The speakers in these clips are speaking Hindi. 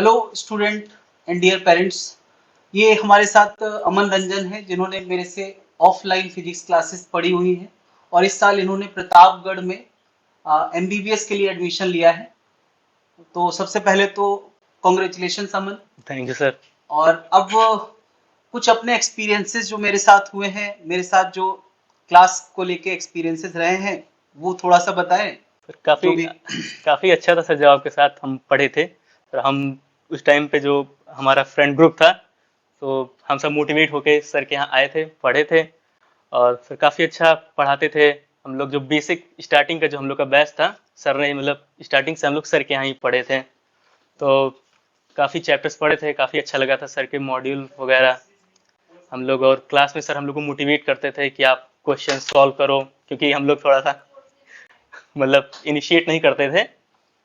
Hello student and dear parents, ये हमारे साथ अमन रंजन है जिन्होंने मेरे से ऑफलाइन फिजिक्स क्लासेस पढ़ी हुई हैं और इस साल इन्होंने प्रतापगढ़ में एमबीबीएस के लिए एडमिशन लिया है। तो सबसे पहले तो congratulation Aman. Thank you sir. और अब कुछ अपने एक्सपीरियंसेस जो मेरे साथ हुए हैं, मेरे साथ जो क्लास को लेके एक्सपीरियंसेस रहे हैं, वो थोड़ा सा बताएं। सर काफ़ी जो भी काफ़ी अच्छा था सर जब आपके साथ हम पढ़े थे। सर हम उस टाइम पे जो हमारा फ्रेंड ग्रुप था, तो हम सब मोटिवेट होके सर के यहाँ आए थे, पढ़े थे। और सर काफ़ी अच्छा पढ़ाते थे। हम लोग जो बेसिक स्टार्टिंग का जो हम लोग का बैच था, सर ने मतलब स्टार्टिंग से हम लोग सर के यहाँ ही पढ़े थे। तो काफ़ी चैप्टर्स पढ़े थे, काफ़ी अच्छा लगा था सर के मॉड्यूल वगैरह। हम लोग और क्लास में सर हम लोग को मोटिवेट करते थे कि आप क्वेश्चन सॉल्व करो, क्योंकि हम लोग थोड़ा सा मतलब इनिशिएट नहीं करते थे,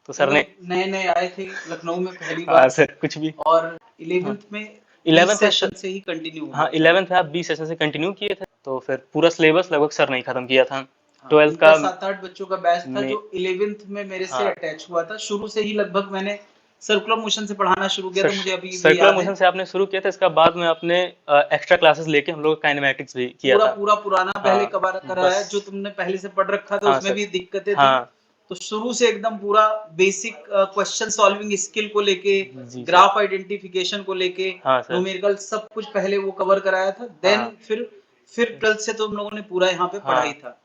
तो सर ने। मतलब नए नए आए थे लखनऊ में पहली हाँ बार सर, कुछ भी। और हाँ, 11th में 20 इलेवेंथ में सेशन से ही कंटिन्यू हाँ, हुआ था। 11th में आप 20 सेशन से कंटिन्यू किए थे, तो फिर पूरा सिलेबस लगभग सर नहीं खत्म किया था। हाँ, 12th उनका का 7-8 बच्चों का बैच था में। जो 11th में मेरे से हाँ अटैच हुआ था। शुरू से ही लगभग मैंने सर्कुलर मोशन से पढ़ाना शुरू किया सर, था, मुझे अभी भी सर्कुलर याद है। मोशन से आपने शुरू किया था, इसका बाद में आपने एक्स्ट्रा क्लासेस लेके हम लोग काइनेमैटिक्स भी किया पूरा था। पूरा पुराना पहले हाँ कबार कराया बस। है, जो तुमने पहले से पढ़ रखा था हाँ उसमें सर। भी दिक्कतें थी। हाँ तो शुरू से एकदम पूरा बेसिक क्वेश्चन सॉल्विंग स्किल को लेके, जी सर। ग्राफ आइडेंटिफिकेशन को लेके, हाँ सर। न्यूमेरिकल सब कुछ पहले वो कवर कराया था। देन हाँ फिर 12th से तो हम लोगों ने पूरा यहाँ पे पढ़ाई हाँ। था।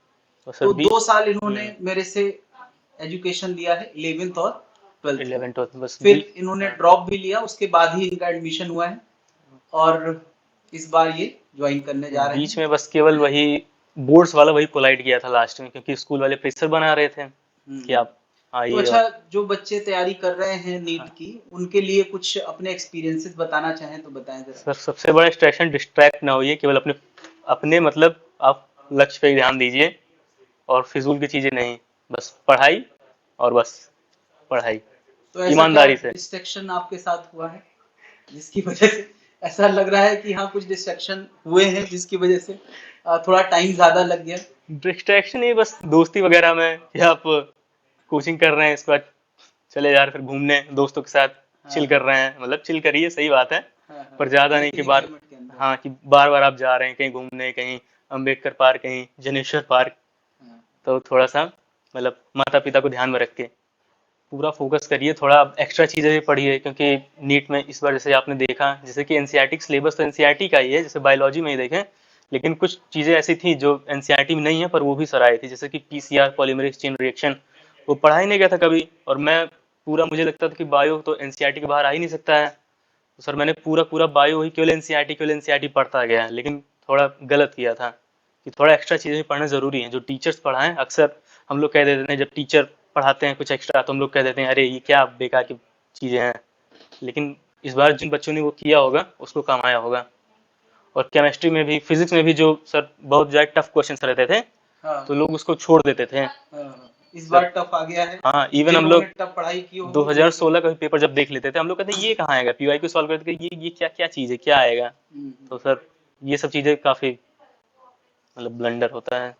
तो सर तो 2 साल हम्म, इन्होंने मेरे से एजुकेशन लिया है 11th और 12th में। 11 बस फिर बी। इन्होंने हाँ, ड्रॉप भी लिया, उसके बाद ही इनका एडमिशन हुआ है और इस बार ये ज्वाइन करने जा रहे बीच हैं। में बस केवल वही बोर्ड्स वाला वही कोलाइड किया था लास्ट में, क्योंकि स्कूल वाले प्रेशर बना रहे थे कि हम्म। आप तो आइए। अच्छा, और जो बच्चे तैयारी कर रहे हैं नीट हाँ, की, उनके लिए कुछ अपने एक्सपीरियंसेस बताना चाहें तो बताएं जरा। सर सबसे बड़ा डिस्ट्रैक्शन डिस्ट्रैक्ट ना होइए, केवल अपने अपने मतलब आप लक्ष्य पे ही ध्यान दीजिए, और फिजूल की चीजें नहीं, बस पढ़ाई और बस पढ़ाई, तो ऐसा क्या ईमानदारी से। डिस्ट्रैक्शन आपके साथ हुआ है जिसकी वजह से ऐसा लग रहा है कि हाँ कुछ डिस्ट्रैक्शन हुए हैं जिसकी वजह से थोड़ा टाइम ज्यादा लग गया। डिस्ट्रैक्शन ही बस दोस्ती वगैरह में, कि आप कोचिंग कर रहे हैं, इसके बाद चले जा रहे फिर घूमने दोस्तों के साथ, हाँ चिल कर हाँ रहे हैं, मतलब चिल करिए सही बात है, हाँ हाँ, पर ज्यादा नहीं कि बेहतरीन बार। लिमिट के अंदर। हाँ, कि बार बार आप जा रहे हैं कहीं घूमने, कहीं अम्बेडकर पार्क, कहीं जनेश्वर पार्क। हाँ। तो थोड़ा सा मतलब माता पिता को ध्यान में रख के पूरा फोकस करिए, थोड़ा एक्स्ट्रा चीजें भी पढ़िए, क्योंकि नीट में इस बार जैसे आपने देखा, जैसे कि एनसीईआरटी सिलेबस तो एनसीईआरटी का ही है, जैसे बायोलॉजी में ही देखें, लेकिन कुछ चीजें ऐसी थी जो एनसीईआरटी में नहीं है पर वो भी सर आई थी, जैसे कि पीसीआर पॉलीमरेज चेन रिएक्शन, वो पढ़ा ही नहीं गया था कभी। और मैं पूरा, मुझे लगता था कि बायो तो एनसीईआरटी के बाहर आ ही नहीं सकता है, तो सर मैंने पूरा पूरा बायो ही केवल एनसीईआरटी पढ़ता गया, लेकिन थोड़ा गलत किया था कि थोड़ा एक्स्ट्रा चीजें भी पढ़ना जरूरी है। जो टीचर्स पढ़ाएं, अक्सर हम लोग कह देते हैं, जब टीचर पढ़ाते हैं कुछ एक्स्ट्रा, तो हम लोग कह देते हैं अरे ये क्या बेकार की चीजें हैं, लेकिन इस बार जिन बच्चों ने वो किया होगा उसको काम आया होगा। और केमिस्ट्री में भी, फिजिक्स में भी जो सर बहुत ज्यादा टफ क्वेश्चन रहते थे, तो हाँ लोग उसको छोड़ देते थे हाँ, इस बार सर। टफ आ गया है। हाँ, इवन हम जिन्होंने लोग टफ पढ़ाई की होगी वो तो। 2016 का भी पेपर जब देख लेते थे, हम लोग कहते हैं ये कहाँ आएगा, पीवाई को सॉल्व करते ये क्या क्या चीज है, क्या आएगा। हम्म, हम्म। तो सर ये सब चीजें काफी मतलब ब्लंडर होता है।